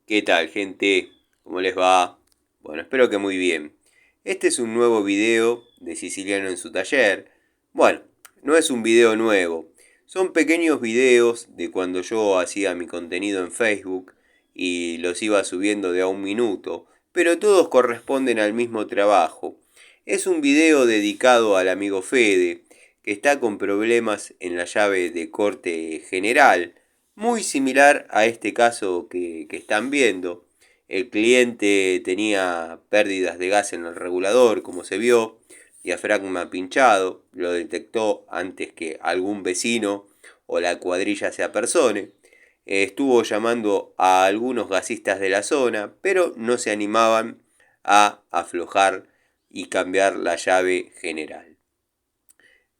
¿Qué tal, gente? ¿Cómo les va? Bueno, espero que muy bien. Este es un nuevo video de Siciliano en su taller. Bueno, no es un video nuevo. Son pequeños videos de cuando yo hacía mi contenido en Facebook y los iba subiendo de a un minuto, pero todos corresponden al mismo trabajo. Es un video dedicado al amigo Fede, que está con problemas en la llave de corte general, muy similar a este caso que están viendo. El cliente tenía pérdidas de gas en el regulador, como se vio, diafragma pinchado, lo detectó antes que algún vecino o la cuadrilla se apersone. Estuvo llamando a algunos gasistas de la zona, pero no se animaban a aflojar y cambiar la llave general.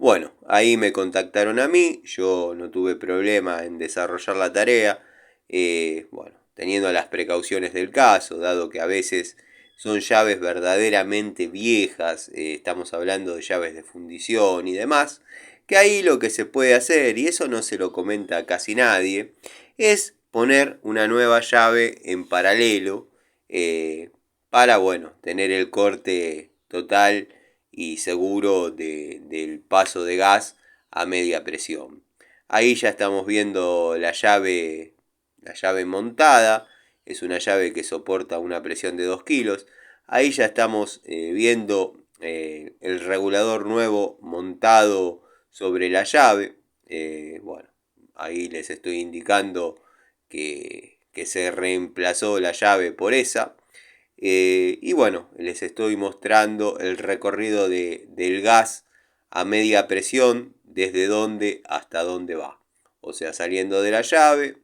Bueno, ahí me contactaron a mí, yo no tuve problema en desarrollar la tarea, bueno, teniendo las precauciones del caso, dado que a veces son llaves verdaderamente viejas, estamos hablando de llaves de fundición y demás, que ahí lo que se puede hacer, y eso no se lo comenta casi nadie, es poner una nueva llave en paralelo para, bueno, tener el corte total y seguro del paso de gas a media presión. Ahí ya estamos viendo la llave montada, es una llave que soporta una presión de 2 kilos. Ahí ya estamos viendo el regulador nuevo montado sobre la llave. Bueno, ahí les estoy indicando que se reemplazó la llave por esa. Y bueno, les estoy mostrando el recorrido del gas a media presión, desde dónde hasta dónde va. O sea, saliendo de la llave,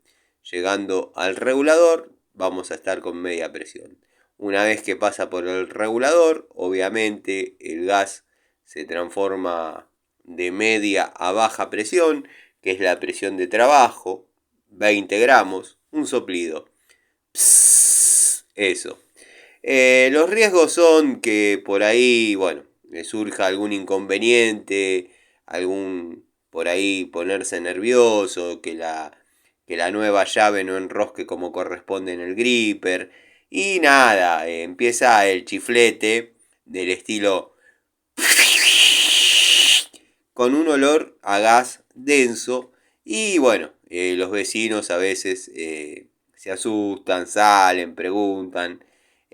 llegando al regulador, vamos a estar con media presión. Una vez que pasa por el regulador, obviamente el gas se transforma de media a baja presión, que es la presión de trabajo, 20 gramos, un soplido. Psss, eso. Los riesgos son que por ahí, bueno, le surja algún inconveniente, algún por ahí ponerse nervioso, que la nueva llave no enrosque como corresponde en el gripper. Y nada, empieza el chiflete del estilo con un olor a gas denso. Y bueno, los vecinos a veces se asustan, salen, preguntan.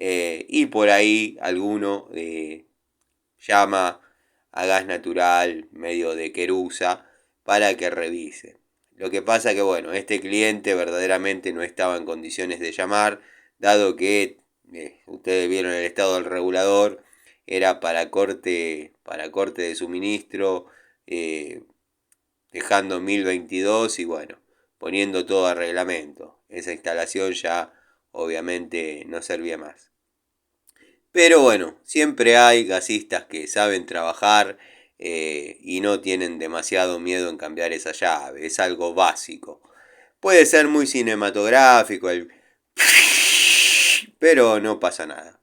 Y por ahí alguno llama a gas natural, medio de querusa, para que revise. Lo que pasa que, bueno, este cliente verdaderamente no estaba en condiciones de llamar, dado que ustedes vieron el estado del regulador, era para corte de suministro, eh, dejando 1022 y bueno, poniendo todo a reglamento. Esa instalación ya obviamente no servía más. Pero bueno, siempre hay gasistas que saben trabajar y no tienen demasiado miedo en cambiar esa llave. Es algo básico. Puede ser muy cinematográfico, pero no pasa nada.